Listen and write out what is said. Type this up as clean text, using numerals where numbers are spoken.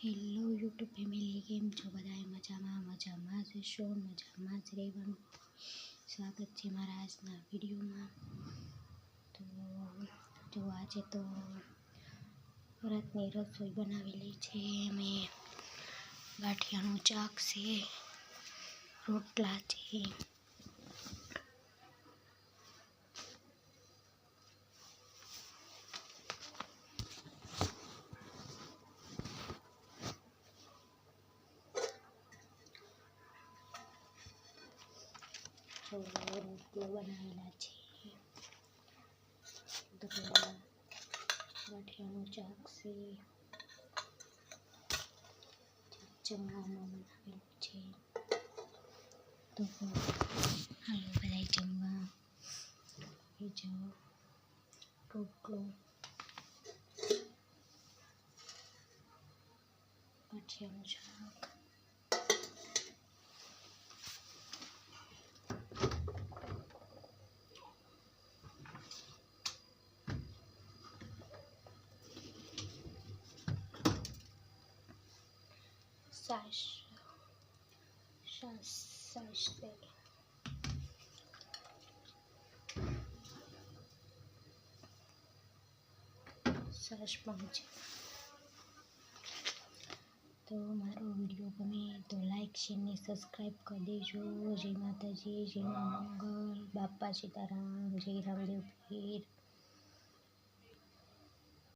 Hello YouTube family, કેમ છો બધા? મજામાં જ હશો, મજામાં જ રહેવાનું. સ્વાગત છે મારા આજના વિડીયોમાં. તો જો આજે તો રાતની રસોઈ બનાવેલી છે. અમે ગાંઠિયાનું શાક છે, રોટલા છે. જો રોટલો બનાવેલા છે, ગાંઠિયાનું શાક છે, જમવામાં બનાવેલું છે. તો હાલો બધા જમવા. એ જો રોટલો, ગાંઠિયાનું શાક, છાશ છે. છાશ પણ છે. તો મારો વિડીયો ગમે તો લાઈક, શેર ને સબસ્ક્રાઈબ કરી દેજો. જય માતાજી, જય મા મંગલ, બાપા સીતારામ, જય રામદેવ પીર.